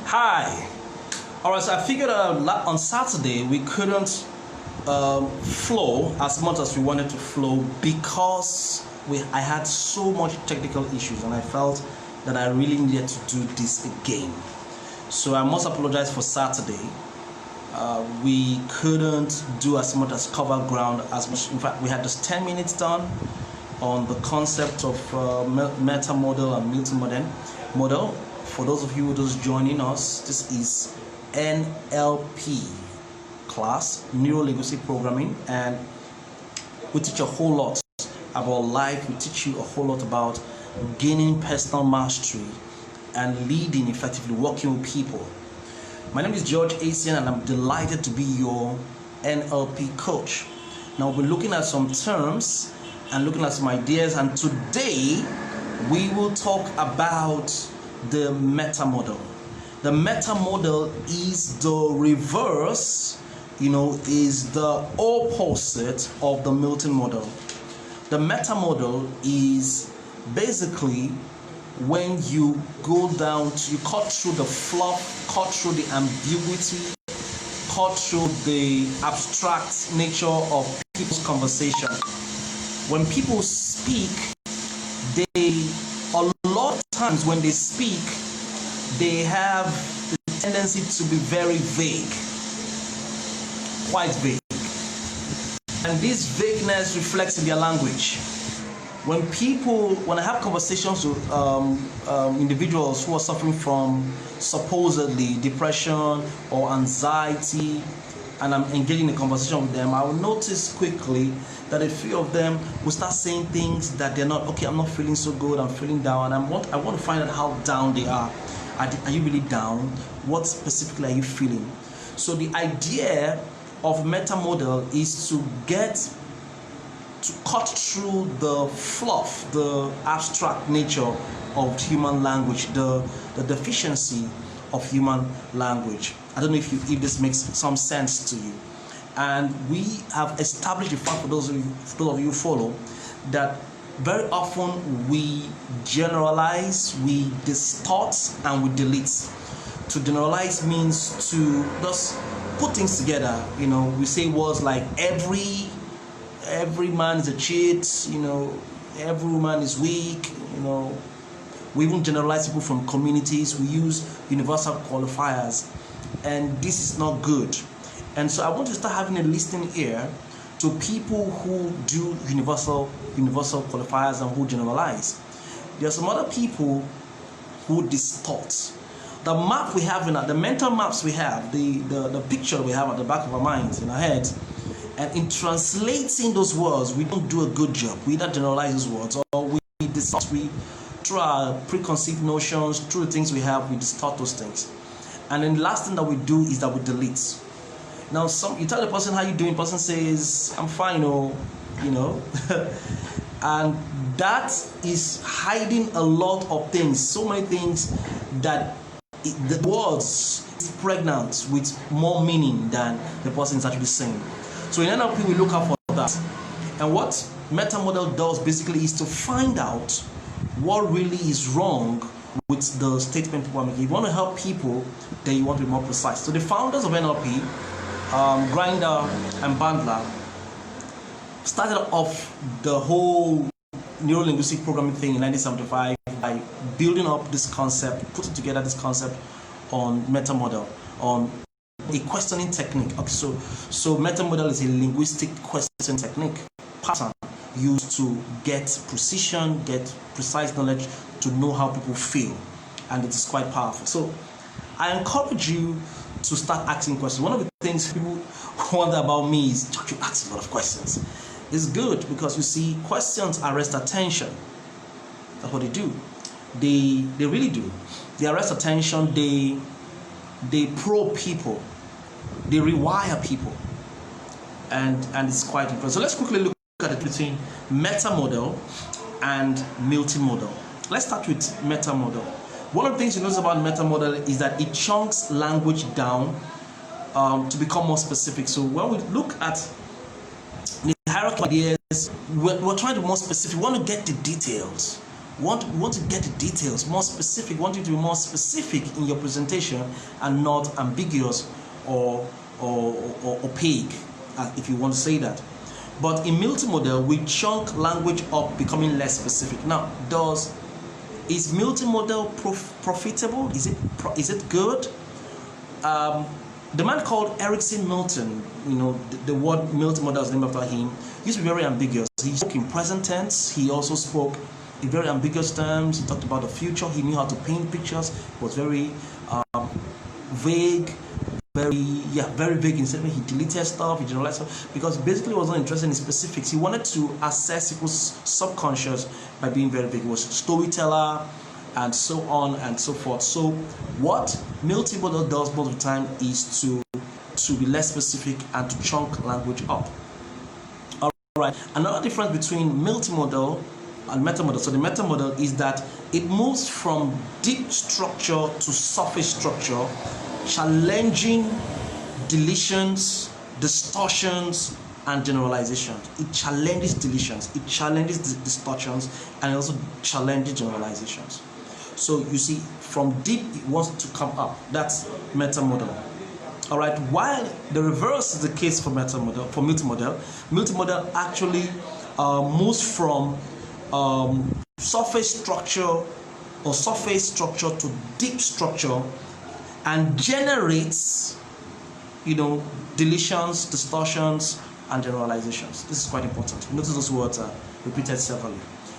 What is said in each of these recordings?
Hi. Alright, so I figured on Saturday we couldn't flow as much as we wanted to flow because I had so much technical issues and I felt that I really needed to do this again. So I must apologize for Saturday. We couldn't do as much as cover ground as much. In fact, we had just 10 minutes done on the concept of meta model and multi-model. For those of you who are just joining us, this is NLP class, Neuro Linguistic Programming, and we teach a whole lot about life. We teach you a whole lot about gaining personal mastery and leading effectively, working with people. My name is George Asian and I'm delighted to be your NLP coach. Now we're looking at some terms and looking at some ideas, and today we will talk about the meta model. The meta model is the reverse, is the opposite of the Milton model. The meta model is basically when you go down to, you cut through the fluff, cut through the ambiguity, cut through the abstract nature of people's conversation. When people speak, a lot of times when they speak, they have the tendency to be very vague, quite vague. And this vagueness reflects in their language. When I have conversations with individuals who are suffering from supposedly depression or anxiety, and I'm engaging in a conversation with them, I will notice quickly that a few of them will start saying things that they're not, okay, I'm not feeling so good, I'm feeling down, and I want to find out how down they are. Are you really down? What specifically are you feeling? So the idea of meta model is to cut through the fluff, the abstract nature of human language, the deficiency of human language. I don't know if this makes some sense to you. And we have established the fact, for those of you who follow, that very often we generalize, we distort, and we delete. To generalize means to just put things together. We say words like every man is a cheat, every woman is weak, We even generalize people from communities. We use universal qualifiers, and this is not good. And so I want to start having a listening ear to people who do universal qualifiers and who generalize. There are some other people who distort. The map we have the mental maps we have, the picture we have at the back of our minds, in our heads, and in translating those words, we don't do a good job. We either generalize those words or we distort. Through our preconceived notions, through the things we have, we distort those things. And then the last thing that we do is that we delete. Now, you tell the person how you doing, the person says, I'm fine, and that is hiding a lot of things, so many things that the words is pregnant with more meaning than the person is actually saying. So in NLP, we look out for that. And what meta model does basically is to find out what really is wrong with the statement people are making. If you want to help people, then you want to be more precise. So the founders of NLP, Grinder and Bandler, started off the whole neuro-linguistic programming thing in 1975 by building up this concept, putting together this concept on meta model, on a questioning technique. Okay, so meta model is a linguistic question technique, pattern used to get precision, get precise knowledge, to know how people feel, and it is quite powerful. So I encourage you to start asking questions. One of the things people wonder about me is, you ask a lot of questions. It's good because you see, questions arrest attention. That's what they do. They really do. They arrest attention. They probe people. They rewire people, and it's quite important. So let's quickly look at it between meta model and multi-model. Let's start with meta model. One of the things you notice about meta model is that it chunks language down to become more specific. So when we look at the hierarchy of ideas, we're trying to be more specific. We want to get the details. want to get the details more specific, want you to be more specific in your presentation and not ambiguous or opaque, if you want to say that. But in multimodal, we chunk language up, becoming less specific. Now, is multimodal profitable? Is it good? The man called Erickson Milton, the word multimodal is named after him, used to be very ambiguous. He spoke in present tense. He also spoke in very ambiguous terms. He talked about the future. He knew how to paint pictures. He was very vague, very vague in statement. He deleted stuff, he generalized stuff, because basically he was not interested in specifics. He wanted to assess people's subconscious by being very vague. He was a storyteller, and so on and so forth. So what multimodal does most of the time is to be less specific and to chunk language up. All right. Another difference between multimodal and metamodal. So the metamodal is that it moves from deep structure to surface structure, challenging deletions, distortions, and generalizations. It challenges deletions, it challenges distortions, and it also challenges generalizations. So you see, from deep it wants to come up. That's metamodal. All right. While the reverse is the case for metamodal, for multimodal, multimodal actually moves from surface structure to deep structure and generates, deletions, distortions, and generalizations. This is quite important. Notice those words are repeated severally.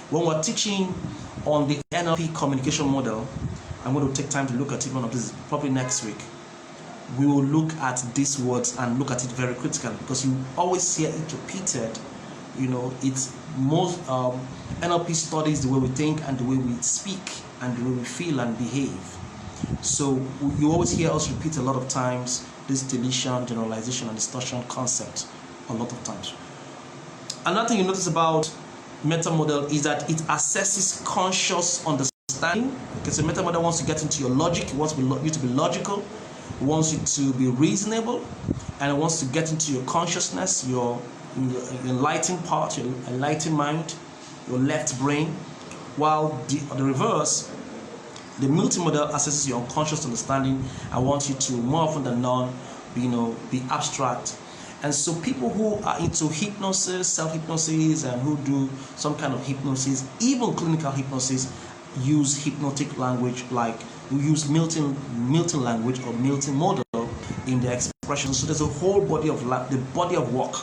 When we're teaching on the NLP communication model, I'm going to take time to look at it. One of this probably next week. We will look at these words and look at it very critically, because you always hear it repeated. It's most NLP studies the way we think and the way we speak and the way we feel and behave. So you always hear us repeat a lot of times this deletion, generalization, and distortion concept a lot of times. Another thing you notice about metamodal is that it assesses conscious understanding. Okay, so metamodal wants to get into your logic. It wants you to be logical. It wants you to be reasonable, and it wants to get into your consciousness, your enlightened part, your enlightened mind, your left brain. While the reverse, the multimodal assesses your unconscious understanding and wants you to, more often than not, be abstract. And so people who are into hypnosis, self-hypnosis, and who do some kind of hypnosis, even clinical hypnosis, use hypnotic language, like we use Milton language or Milton model in their expression. So there's a whole body of work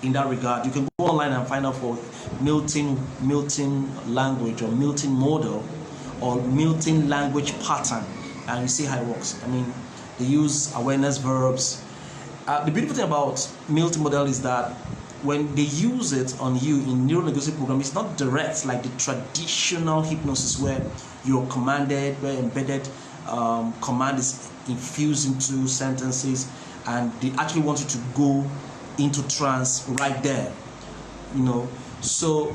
in that regard. You can go online and find out for Milton language or Milton model or Milton language pattern, and you see how it works. They use awareness verbs. The beautiful thing about multimodal is that when they use it on you in neuro-linguistic program, it's not direct like the traditional hypnosis where you're commanded, where embedded command is infused into sentences, and they actually want you to go into trance right there. So,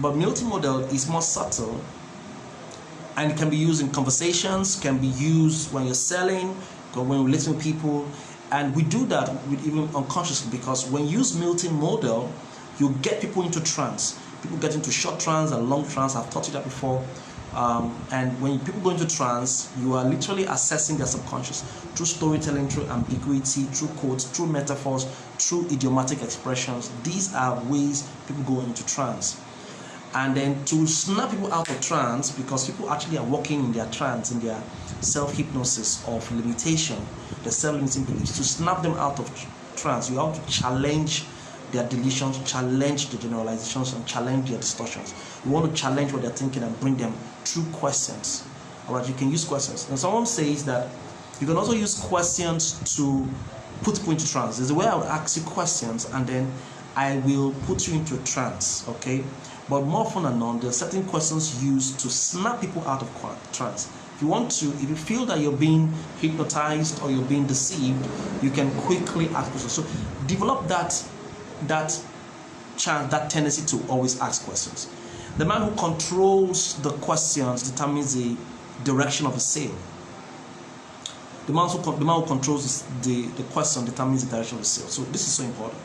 but multimodal is more subtle, and it can be used in conversations, can be used when you're selling, when you're listening to people. And we do that even unconsciously, because when you use multimodal, you get people into trance. People get into short trance and long trance. I've taught you that before. And when people go into trance, you are literally assessing their subconscious through storytelling, through ambiguity, through quotes, through metaphors, through idiomatic expressions. These are ways people go into trance. And then to snap people out of trance, because people actually are walking in their trance, in their self-hypnosis of limitation, the self-limiting beliefs, to snap them out of trance, you have to challenge their deletions, challenge the generalizations, and challenge their distortions. You want to challenge what they're thinking and bring them through questions. All right, you can use questions. And someone says that you can also use questions to put people into trance. There's a way I would ask you questions, and then I will put you into a trance, okay? But more often than not, there are certain questions used to snap people out of trance. If you feel that you're being hypnotized or you're being deceived, you can quickly ask questions. So develop that tendency to always ask questions. The man who controls the questions determines the direction of the sale. The man who controls the question determines the direction of the sale. So this is so important.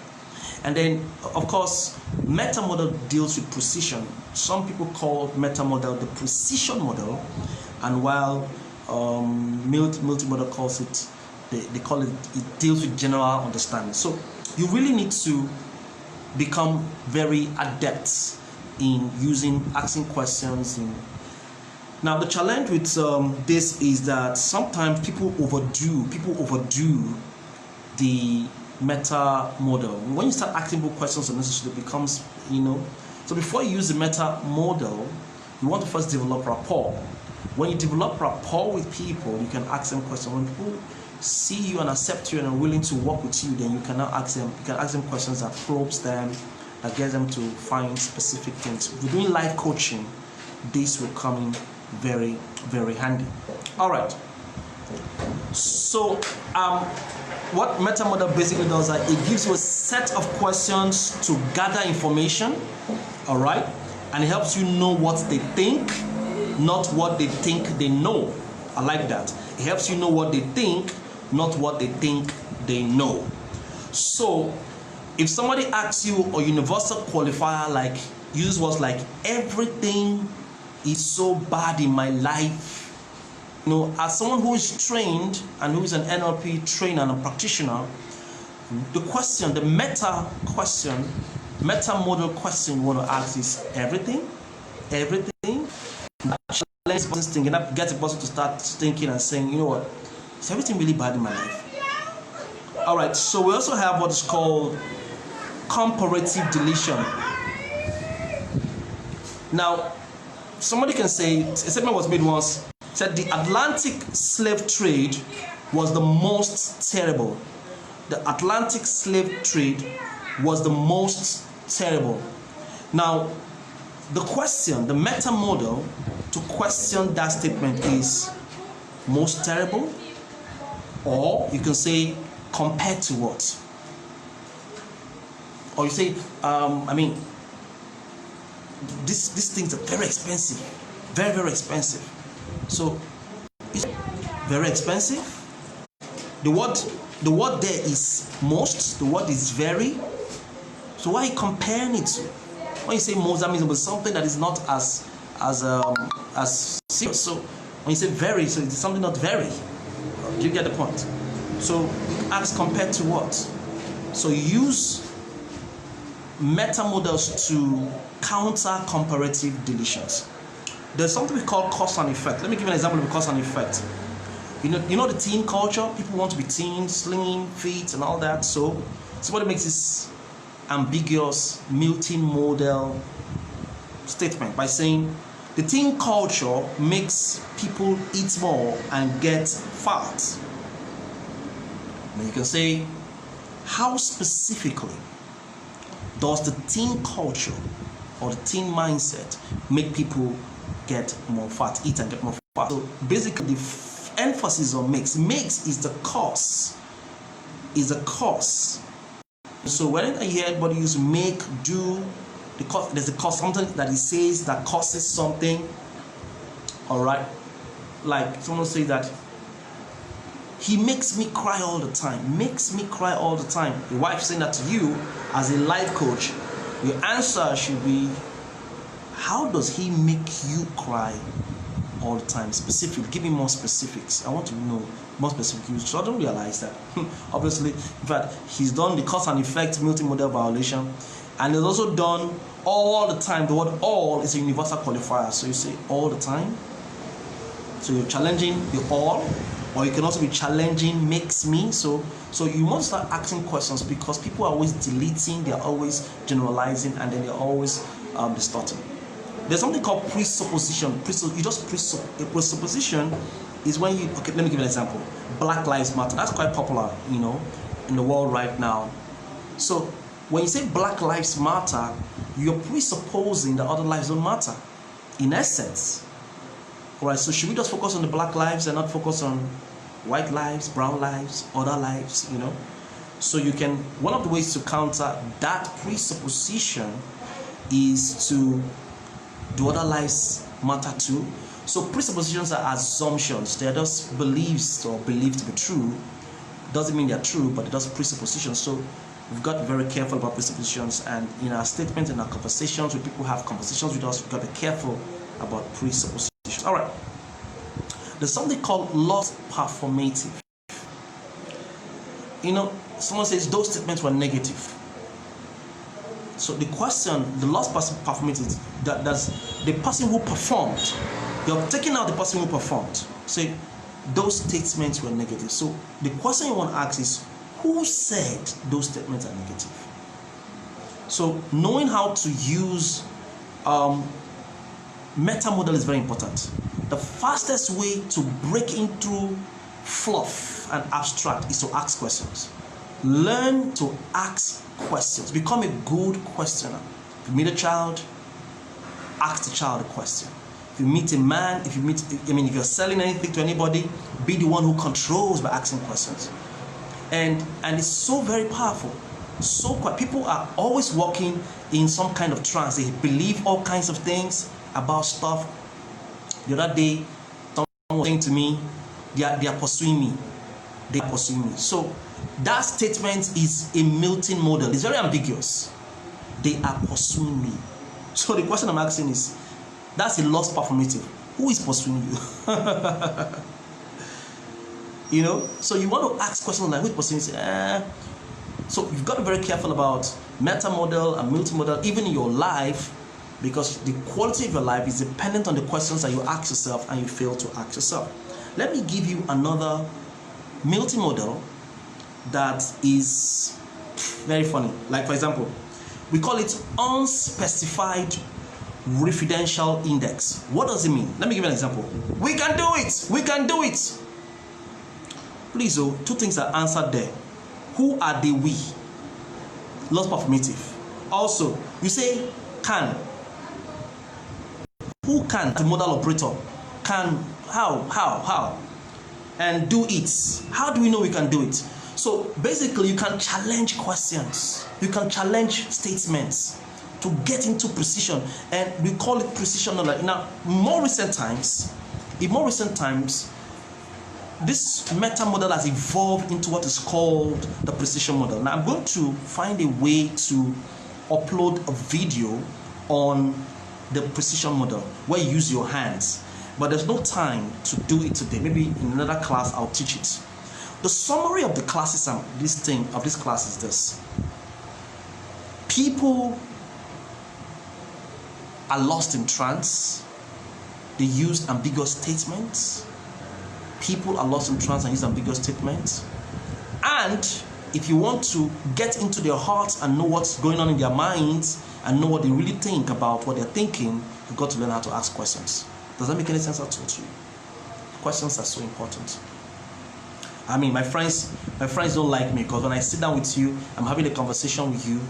And then, of course, meta model deals with precision. Some people call meta model the precision model, and while multi-model calls it, they call it, it deals with general understanding. So you really need to become very adept in asking questions. Now the challenge with this is that sometimes people overdo the meta model. When you start asking people questions unnecessarily, it becomes, so before you use the meta model, you want to first develop rapport. When you develop rapport with people, you can ask them questions. When people see you and accept you and are willing to work with you, then you can now ask them questions that probes them, that gets them to find specific things. If you're doing life coaching, this will come in very, very handy. All right. So what meta model basically does is it gives you a set of questions to gather information, all right, and it helps you know what they think, not what they think they know. I like that. It helps you know what they think, not what they think they know. So if somebody asks you a universal qualifier, like uses words like everything is so bad in my life, as someone who is trained and who is an NLP trainer and a practitioner, the meta model question you want to ask is everything. That challenge person's thinking, that gets a person to start thinking and saying, you know what, is everything really bad in my life? All right, so we also have what is called comparative deletion. Now, somebody can say, a statement was made once, said the Atlantic slave trade was the most terrible. The Atlantic slave trade was the most terrible. Now, the meta model to question that statement is most terrible, or you can say compared to what? Or you say, these things are very expensive, very, very expensive. So it's very expensive. The word there is most, the word is very. So why are you comparing it to? When you say most, that means it was something that is not as serious. So when you say very, so it's something not very. You get the point. So ask compared to what? So use meta models to counter comparative deletions. There's something we call cause and effect. Let me give you an example of cause and effect. You know the teen culture. People want to be teen, slim, fit, and all that. So somebody makes this ambiguous multi-model statement by saying the teen culture makes people eat more and get fat. Then you can say, how specifically does the teen culture or the teen mindset make people get more fat, eat and get more fat? So basically the emphasis on makes is the cause, So whenever you hear anybody use make, do, there's a cause, something that he says that causes something. All right, like someone say that he makes me cry all the time. Makes me cry all the time. Your wife saying that to you as a life coach. Your answer should be, how does he make you cry all the time? Specific. Give me more specifics. I want to know more specific. So I don't realize that. Obviously, in fact, he's done the cause and effect multi-model violation, and he's also done all the time. The word all is a universal qualifier. So you say all the time. So you're challenging the all, or you can also be challenging makes me. So you want to start asking questions, because people are always deleting, they're always generalizing, and then they're always distorting. There's something called presupposition. A presupposition is when you, okay, let me give you an example. Black Lives Matter. That's quite popular, in the world right now. So when you say Black Lives Matter, you're presupposing that other lives don't matter, in essence. All right, so should we just focus on the black lives and not focus on white lives, brown lives, other lives, So one of the ways to counter that presupposition is to do other lives matter too. So presuppositions are assumptions. They're just beliefs or believed to be true. Doesn't mean they're true, but they're just presuppositions. So we've got to be very careful about presuppositions, and in our statements, in our conversations, when people have conversations with us, we've got to be careful about presuppositions. All right. There's something called loss performative. Someone says those statements were negative. So the question, the loss performative, that's the person who performed. You're taking out the person who performed. Say those statements were negative. So the question you want to ask is, who said those statements are negative? So knowing how to use meta model is very important. The fastest way to break into fluff and abstract is to ask questions. Learn to ask questions. Become a good questioner. If you meet a child, ask the child a question. If you meet a man, if you're selling anything to anybody, be the one who controls by asking questions. And it's so very powerful. So people are always walking in some kind of trance. They believe all kinds of things about stuff. The other day, someone was saying to me, they are pursuing me. They are pursuing me. So that statement is a Milton model. It's very ambiguous. They are pursuing me. So the question I'm asking is, that's a loss performative. Who is pursuing you? So you want to ask questions like, who is pursuing you? So you've got to be very careful about meta model and Milton model, even in your life, because the quality of your life is dependent on the questions that you ask yourself and you fail to ask yourself. Let me give you another Milton model that is very funny. Like, for example, we call it unspecified referential index. What does it mean? Let me give you an example. We can do it. We can do it. Please, two things are answered there. Who are the we? Loss performative. Also, you say can. Who can? The modal operator. Can. How? And do it. How do we know we can do it? So basically, you can challenge questions. You can challenge statements to get into precision, and we call it precision knowledge. Now, in more recent times, this meta model has evolved into what is called the precision model. Now, I'm going to find a way to upload a video on the precision model where you use your hands, but there's no time to do it today. Maybe in another class I'll teach it. The summary of the classes and this class is this: people are lost in trance. They use ambiguous statements. People are lost in trance and use ambiguous statements. And if you want to get into their hearts and know what's going on in their minds and know what they really think about what they're thinking, you've got to learn how to ask questions. Does that make any sense at all to you? Questions are so important. I mean, my friends don't like me because when I sit down with you, I'm having a conversation with you.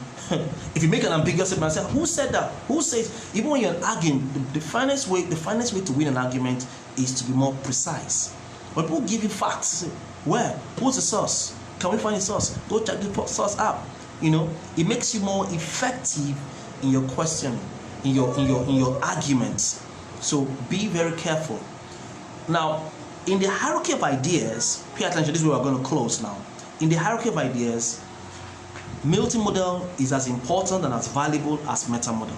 If you make an ambiguous statement, I say, who said that? Who says? Even when you're arguing, the finest way to win an argument is to be more precise. But people give you facts. Say, where? Who's the source? Can we find the source? Go check the source out. It makes you more effective in your questioning, in your arguments. So be very careful. Now, in the hierarchy of ideas, pay attention, this is where we're going to close now. In the hierarchy of ideas, Milton model is as important and as valuable as meta model.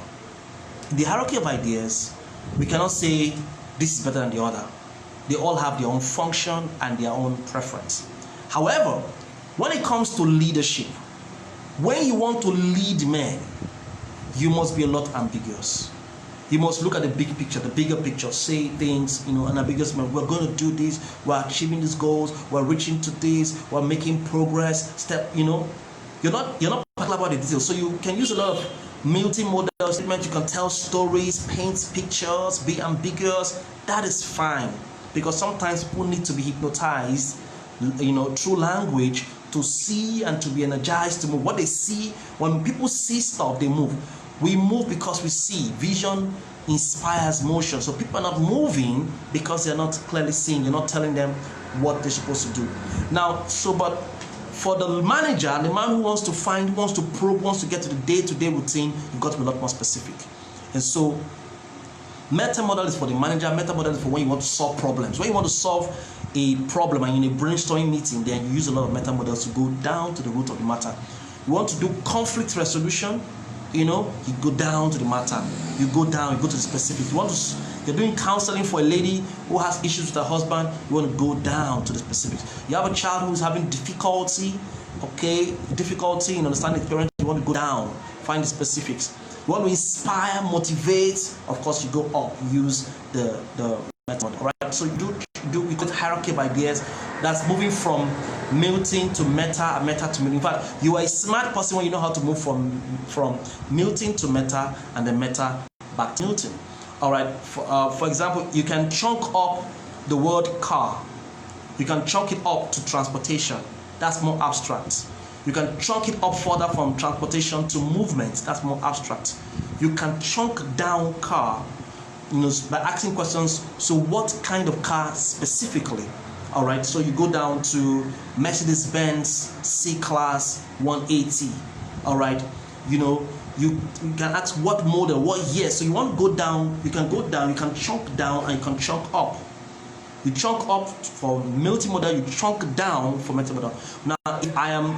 In the hierarchy of ideas, we cannot say this is better than the other. They all have their own function and their own preference. However, when it comes to leadership, when you want to lead men, you must be a lot ambiguous. You must look at the big picture, the bigger picture, say things, an ambiguous man. We're going to do this, we're achieving these goals, we're reaching to this, we're making progress, You're not particular about the details. So you can use a lot of Milton model statements, you can tell stories, paint pictures, be ambiguous. That is fine. Because sometimes people need to be hypnotized, through language to see and to be energized to move. What they see, when people see stuff, they move. We move because we see. Vision inspires motion. So people are not moving because they're not clearly seeing. You're not telling them what they're supposed to do. Now, but for the manager, the man who wants to find, wants to probe, wants to get to the day-to-day routine, you've got to be a lot more specific. And so meta model is for the manager. Meta model is for when you want to solve problems. When you want to solve a problem and in a brainstorming meeting, then you use a lot of meta models to go down to the root of the matter. You want to do conflict resolution, you know, you go down to the matter. You go down, you go to the specifics. You're doing counseling for a lady who has issues with her husband, you want to go down to the specifics. You have a child who's having difficulty in understanding the parent, you want to go down, find the specifics. You want to inspire, motivate, of course you go up, use the method. All right, so we got hierarchy of ideas. That's moving from Milton to meta, meta to Milton. In fact, you are a smart person when you know how to move from Milton to meta, and then meta back to Milton. All right, for example, you can chunk up the word car. You can chunk it up to transportation. That's more abstract. You can chunk it up further from transportation to movement. That's more abstract. You can chunk down car, you know, by asking questions. So what kind of car specifically? All right, so you go down to Mercedes-Benz C-Class 180. All right, you know, you can ask what model, what year. So you want to go down, you can go down, you can chunk down, and you can chunk up. You chunk up for multimodal, you chunk down for multimodal. Now, if I am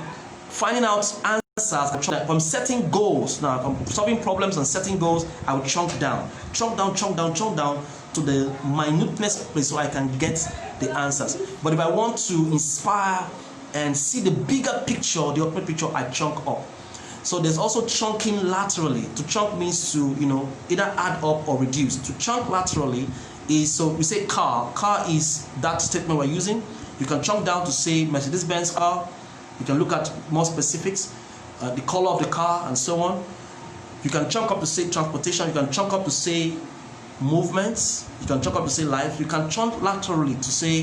finding out answers, from setting goals, now if I'm solving problems and setting goals, I will chunk down to the minuteness place so I can get the answers. But if I want to inspire and see the bigger picture, the ultimate picture, I chunk up. So there's also chunking laterally. To chunk means to, you know, either add up or reduce. To chunk laterally is, so we say car. Car is that statement we're using. You can chunk down to say Mercedes-Benz car. You can look at more specifics, the color of the car and so on. You can chunk up to say transportation. You can chunk up to say movements. You can chunk up to say life. You can chunk laterally to say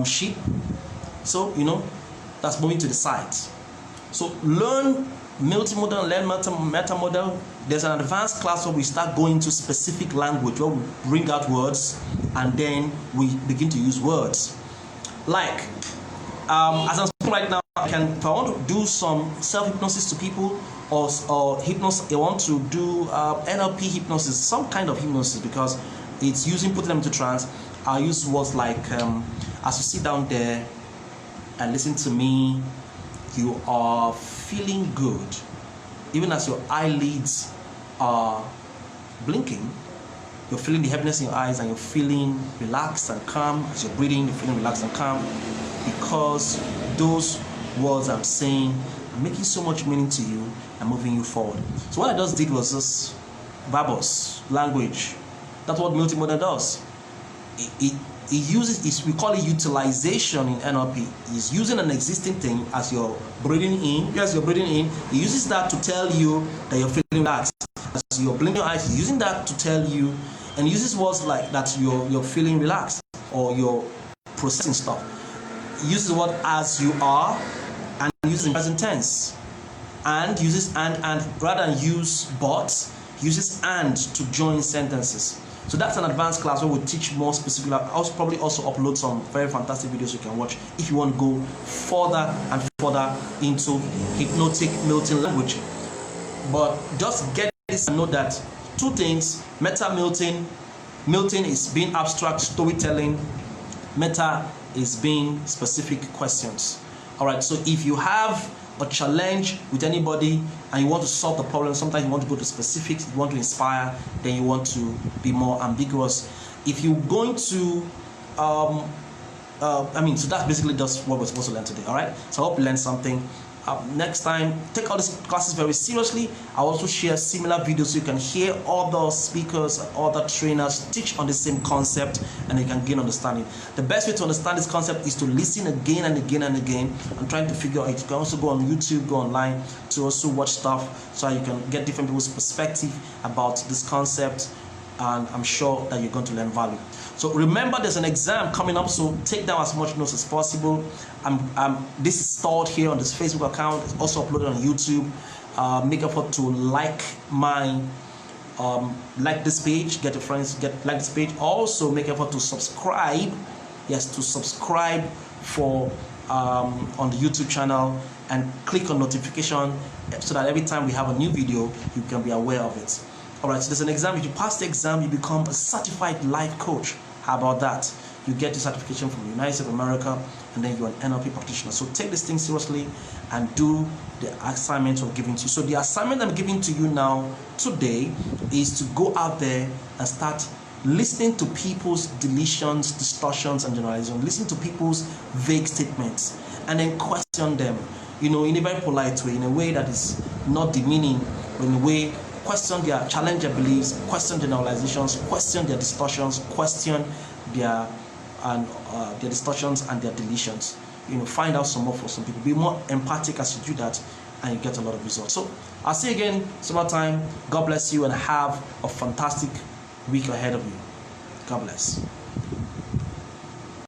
sheep. So, you know, that's moving to the sides. So learn multimodal and learn metamodal. There's an advanced class where we start going to specific language, where we bring out words and then we begin to use words. Like, as I'm speaking right now, if I want to do some self-hypnosis to people, or hypnosis, I want to do NLP hypnosis, some kind of hypnosis, because it's putting them into trance. I'll use words like, as you sit down there and listen to me, you are feeling good. Even as your eyelids are blinking, you're feeling the heaviness in your eyes and you're feeling relaxed and calm. As you're breathing, you're feeling relaxed and calm, because those words I'm saying are making so much meaning to you and moving you forward. So what I just did was this verbose language. That's what multimodal does. It uses, we call it utilization in NLP. It's using an existing thing as you're breathing in. Yes, you're breathing in. It uses that to tell you that you're feeling relaxed. As you're blinking your eyes, it's using that to tell you, and uses words like that you're feeling relaxed or you're processing stuff. It uses the word as you are, and uses in present tense, and uses and rather than use but, uses and to join sentences. So that's an advanced class where we'll teach more specific. I'll probably also upload some very fantastic videos you can watch if you want to go further and further into hypnotic Milton language. But just get this and know that two things: meta Milton is being abstract storytelling, meta is being specific questions. All right, so if you have a challenge with anybody and you want to solve the problem, sometimes you want to go to specifics, you want to inspire, then you want to be more ambiguous. If you're going to so that's basically just what we're supposed to learn today. All right, so I hope you learned something. Next time, take all these classes very seriously. I'll also share similar videos so you can hear other speakers, other trainers teach on the same concept, and you can gain understanding. The best way to understand this concept is to listen again and again and again. I'm trying to figure out. You can also go on YouTube, go online to also watch stuff so you can get different people's perspective about this concept, and I'm sure that you're going to learn value. So remember, there's an exam coming up, so take down as much notes as possible. This is stored here on this Facebook account. It's also uploaded on YouTube. Make effort to like this page. Get your friends like this page. Also make effort to subscribe. Yes, to subscribe for on the YouTube channel, and click on notification so that every time we have a new video, you can be aware of it. All right, so there's an exam. If you pass the exam, you become a certified life coach. How about that? you get the certification from the United States of America, and then you're an NLP practitioner. So take this thing seriously and do the assignments we're giving to you. So the assignment I'm giving to you now today is to go out there and start listening to people's deletions, distortions, and generalizations. Listen to people's vague statements and then question them, in a very polite way, in a way that is not demeaning, but in a way question their, challenge their beliefs, question generalizations, question their distortions, question their distortions and their deletions. Find out some more for some people. Be more empathic as you do that, and you get a lot of results. So I'll see you again summertime. God bless you and have a fantastic week ahead of you. God bless.